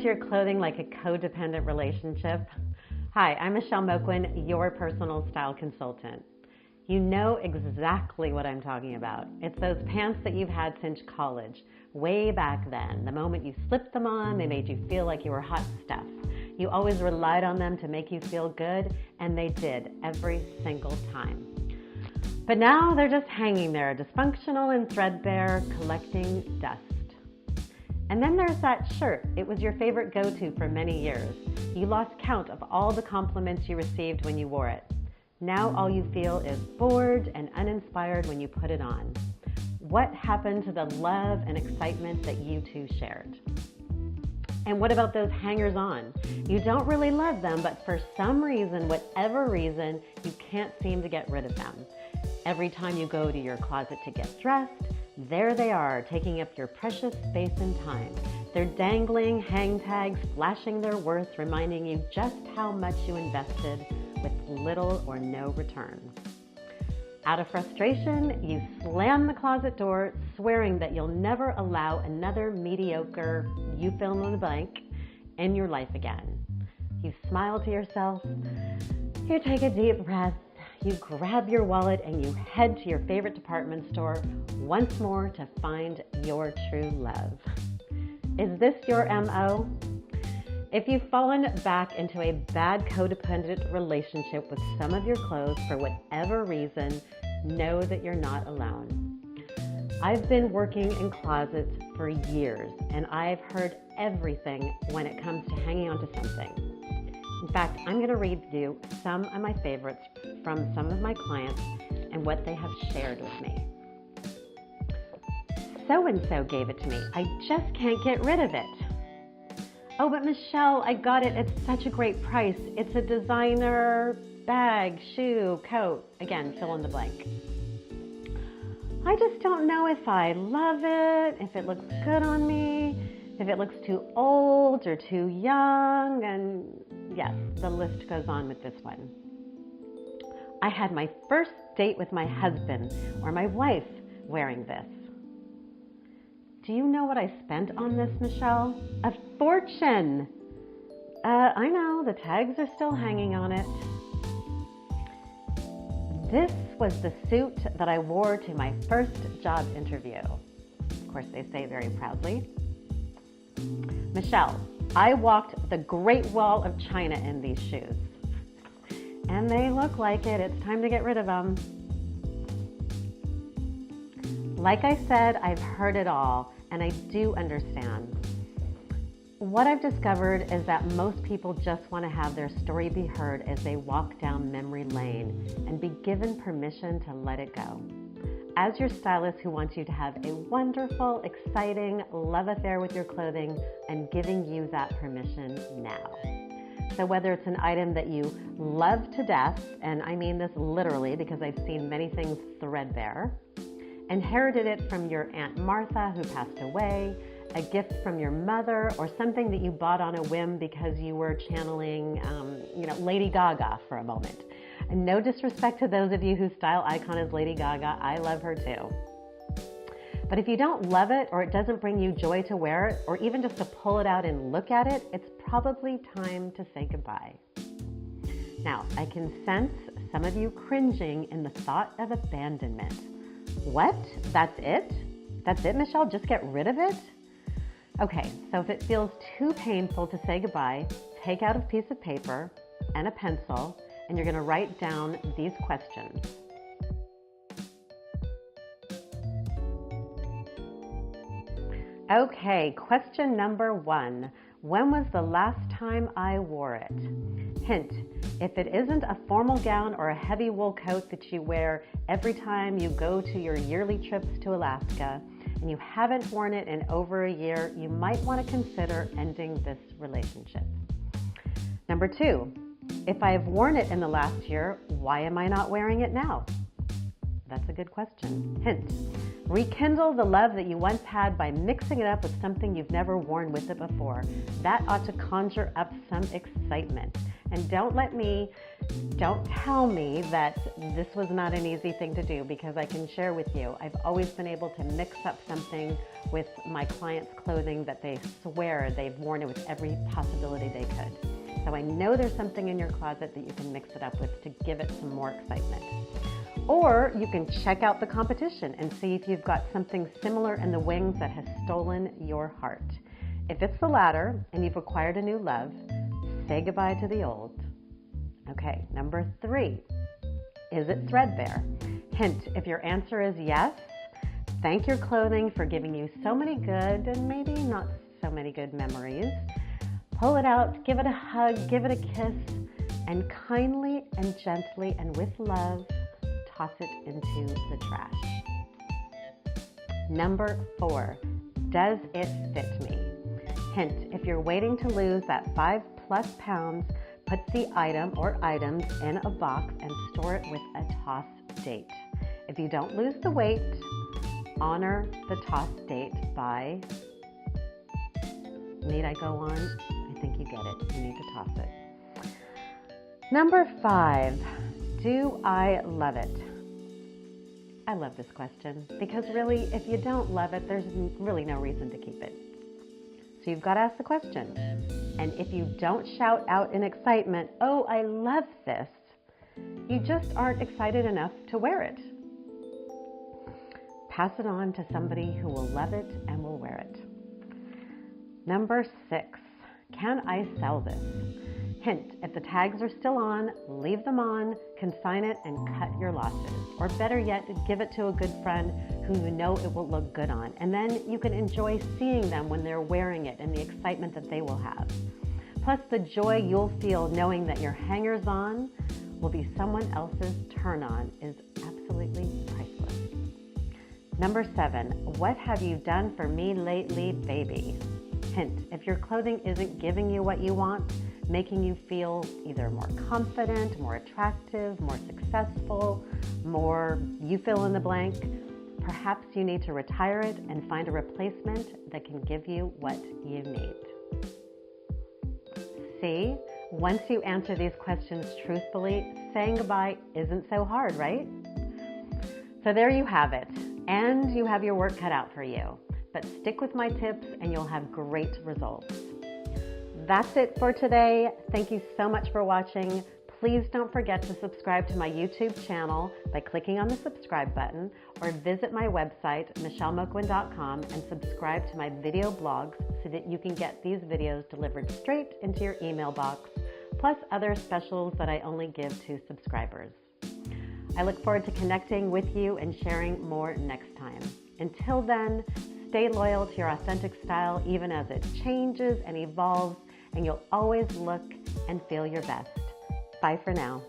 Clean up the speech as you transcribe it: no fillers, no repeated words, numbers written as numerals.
your clothing like a codependent relationship? Hi, I'm Michelle Moquin, your personal style consultant. You know exactly what I'm talking about. It's those pants that you've had since college, way back then. The moment you slipped them on, they made you feel like you were hot stuff. You always relied on them to make you feel good, and they did every single time. But now they're just hanging there, dysfunctional and threadbare, collecting dust. And then there's that shirt. It was your favorite go-to for many years. You lost count of all the compliments you received when you wore it. Now all you feel is bored and uninspired when you put it on. What happened to the love and excitement that you two shared? And what about those hangers-on? You don't really love them, but for some reason, whatever reason, you can't seem to get rid of them. Every time you go to your closet to get dressed, there they are, taking up your precious space and time. They're dangling hang tags, flashing their worth, reminding you just how much you invested with little or no return. Out of frustration, you slam the closet door, swearing that you'll never allow another mediocre, you fill in the blank, in your life again. You smile to yourself, you take a deep breath, you grab your wallet and you head to your favorite department store once more to find your true love. Is this your MO? If you've fallen back into a bad codependent relationship with some of your clothes for whatever reason, know that you're not alone. I've been working in closets for years, and I've heard everything when it comes to hanging on to something. In fact, I'm going to read you some of my favorites from some of my clients and what they have shared with me. So-and-so gave it to me. I just can't get rid of it. Oh, but Michelle, I got it at such a great price. It's a designer bag, shoe, coat. Again, fill in the blank. I just don't know if I love it, if it looks good on me, if it looks too old or too young, and yes, the list goes on with this one. I had my first date with my husband or my wife wearing this. Do you know what I spent on this, Michelle? A fortune! I know, the tags are still hanging on it. This was the suit that I wore to my first job interview. Of course, they say very proudly. Michelle, I walked the Great Wall of China in these shoes. And they look like it. It's time to get rid of them. Like I said, I've heard it all, and I do understand. What I've discovered is that most people just want to have their story be heard as they walk down memory lane and be given permission to let it go. As your stylist who wants you to have a wonderful, exciting love affair with your clothing, I'm giving you that permission now. So whether it's an item that you love to death, and I mean this literally because I've seen many things threadbare, inherited it from your Aunt Martha who passed away, a gift from your mother, or something that you bought on a whim because you were channeling, Lady Gaga for a moment. And no disrespect to those of you whose style icon is Lady Gaga, I love her too. But if you don't love it, or it doesn't bring you joy to wear it, or even just to pull it out and look at it, it's probably time to say goodbye. Now, I can sense some of you cringing in the thought of abandonment. What? That's it? That's it, Michelle? Just get rid of it? Okay, so if it feels too painful to say goodbye, take out a piece of paper and a pencil, and you're going to write down these questions. Okay, question number 1. When was the last time I wore it? Hint, if it isn't a formal gown or a heavy wool coat that you wear every time you go to your yearly trips to Alaska, and you haven't worn it in over a year, you might want to consider ending this relationship. Number 2, if I have worn it in the last year, why am I not wearing it now? That's a good question. Hint, rekindle the love that you once had by mixing it up with something you've never worn with it before. That ought to conjure up some excitement. And don't tell me that this was not an easy thing to do, because I can share with you, I've always been able to mix up something with my clients' clothing that they swear they've worn it with every possibility they could. So I know there's something in your closet that you can mix it up with to give it some more excitement. Or you can check out the competition and see if you've got something similar in the wings that has stolen your heart. If it's the latter and you've acquired a new love, say goodbye to the old. Okay, number 3, is it threadbare? Hint, if your answer is yes, thank your clothing for giving you so many good and maybe not so many good memories. Pull it out, give it a hug, give it a kiss, and kindly and gently and with love, toss it into the trash. Number 4, does it fit me? Hint, if you're waiting to lose that 5+ pounds, put the item or items in a box and store it with a toss date. If you don't lose the weight, honor the toss date by, need I go on? I think you get it. You need to toss it. Number 5, do I love it? I love this question because really, if you don't love it, there's really no reason to keep it. So you've got to ask the question. And if you don't shout out in excitement, oh, I love this, you just aren't excited enough to wear it. Pass it on to somebody who will love it and will wear it. Number 6, can I sell this? Hint, if the tags are still on, leave them on, consign it, and cut your losses. Or better yet, give it to a good friend who you know it will look good on. And then you can enjoy seeing them when they're wearing it and the excitement that they will have. Plus the joy you'll feel knowing that your hangers-on will be someone else's turn-on is absolutely priceless. Number 7, what have you done for me lately, baby? Hint, if your clothing isn't giving you what you want, making you feel either more confident, more attractive, more successful, more you fill in the blank, perhaps you need to retire it and find a replacement that can give you what you need. See, once you answer these questions truthfully, saying goodbye isn't so hard, right? So there you have it, and you have your work cut out for you. But stick with my tips and you'll have great results. That's it for today. Thank you so much for watching. Please don't forget to subscribe to my YouTube channel by clicking on the subscribe button, or visit my website, michellemoquin.com, and subscribe to my video blogs so that you can get these videos delivered straight into your email box, plus other specials that I only give to subscribers. I look forward to connecting with you and sharing more next time. Until then, stay loyal to your authentic style even as it changes and evolves, and you'll always look and feel your best. Bye for now.